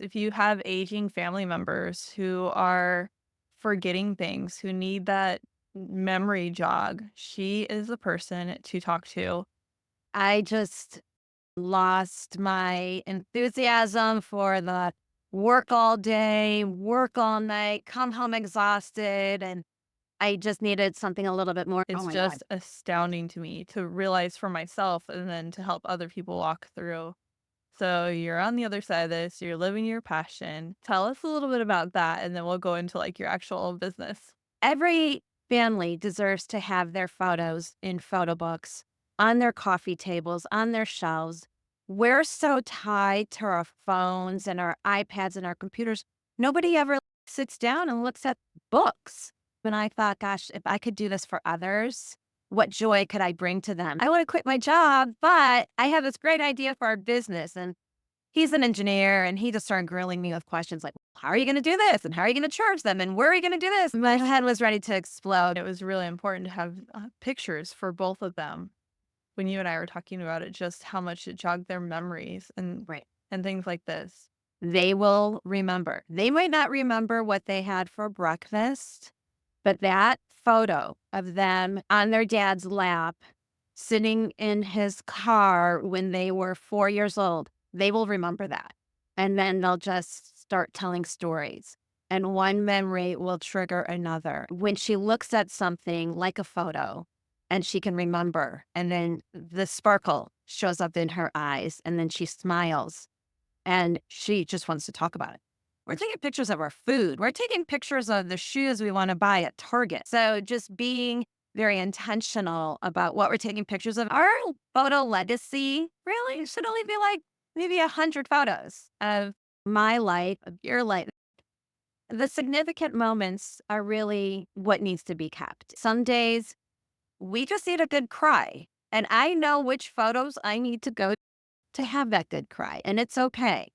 If you have aging family members who are forgetting things, who need that memory jog, she is the person to talk to. I just lost my enthusiasm for the work all day, work all night, come home exhausted, and I just needed something a little bit more. Oh It's my God. just astounding to me to realize for myself and then to help other people walk through. So you're on the other side of this, you're living your passion. Tell us a little bit about that, and then we'll go into like your actual business. Every family deserves to have their photos in photo books on their coffee tables, on their shelves. We're so tied to our phones and our iPads and our computers. Nobody ever sits down and looks at books. And I thought, gosh, if I could do this for others, what joy could I bring to them? I want to quit my job, but I have this great idea for our business. And he's an engineer, and he just started grilling me with questions like, how are you going to do this? And how are you going to charge them? And where are you going to do this? My head was ready to explode. It was really important to have pictures for both of them. When you and I were talking about it, just how much it jogged their memories Right. and things like this. They will remember. They might not remember what they had for breakfast, but that photo of them on their dad's lap, sitting in his car when they were 4 years old, they will remember that. And then they'll just start telling stories. And one memory will trigger another. When she looks at something like a photo and she can remember, and then the sparkle shows up in her eyes, and then she smiles and she just wants to talk about it. We're taking pictures of our food. We're taking pictures of the shoes we want to buy at Target. So just being very intentional about what we're taking pictures of. Our photo legacy really should only be like maybe 100 photos of my life, of your life. The significant moments are really what needs to be kept. Some days we just need a good cry. And I know which photos I need to go to have that good cry, and it's okay.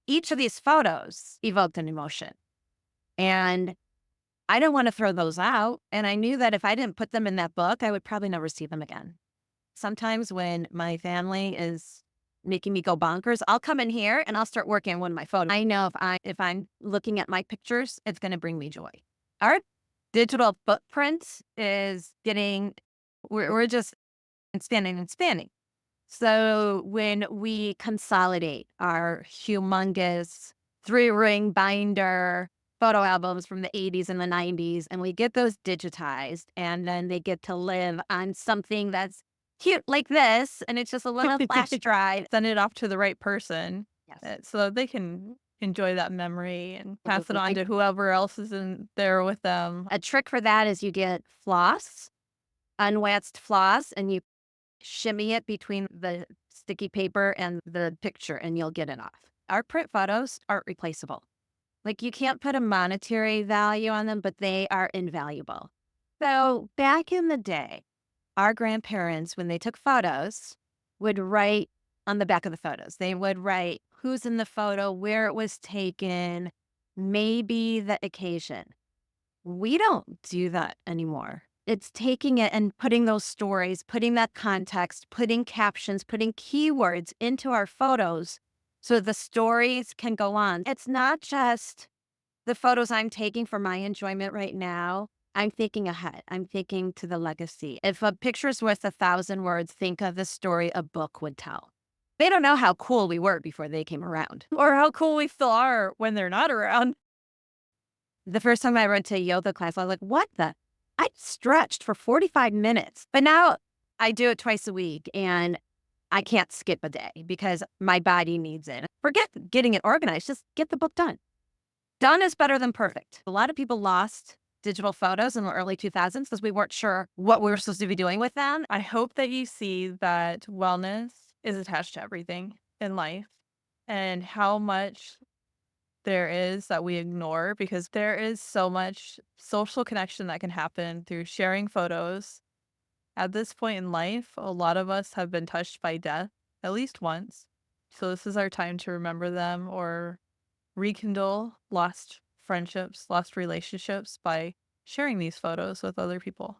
Each of these photos evoked an emotion, and I don't want to throw those out. And I knew that if I didn't put them in that book, I would probably never see them again. Sometimes when my family is making me go bonkers, I'll come in here and I'll start working on one of my photos. I know if I'm looking at my pictures, it's going to bring me joy. Our digital footprint is getting we're just expanding and expanding. So when we consolidate our humongous 3-ring binder photo albums from the 80s and the 90s, and we get those digitized, and then they get to live on something that's cute like this, and it's just a little flash drive. Send it off to the right person Yes, so they can enjoy that memory and pass it absolutely. on to whoever else is in there with them. A trick for that is you get floss, unwaxed floss, and you shimmy it between the sticky paper and the picture, and you'll get it off. Our print photos aren't replaceable. Like, you can't put a monetary value on them, but they are invaluable. So back in the day, our grandparents, when they took photos, would write on the back of the photos. They would write who's in the photo, where it was taken, maybe the occasion. We don't do that anymore. It's taking it and putting those stories, putting that context, putting captions, putting keywords into our photos so the stories can go on. It's not just the photos I'm taking for my enjoyment right now. I'm thinking ahead. I'm thinking to the legacy. If a picture's worth 1,000 words, think of the story a book would tell. They don't know how cool we were before they came around. Or how cool we still are when they're not around. The first time I went to a yoga class, I was like, what the? I stretched for 45 minutes. But now I do it twice a week and I can't skip a day because my body needs it. Forget getting it organized, just get the book done. Done is better than perfect. A lot of people lost digital photos in the early 2000s because we weren't sure what we were supposed to be doing with them. I hope that you see that wellness is attached to everything in life and how much there is that we ignore because there is so much social connection that can happen through sharing photos. At this point in life, a lot of us have been touched by death at least once. So this is our time to remember them or rekindle lost friendships, lost relationships by sharing these photos with other people.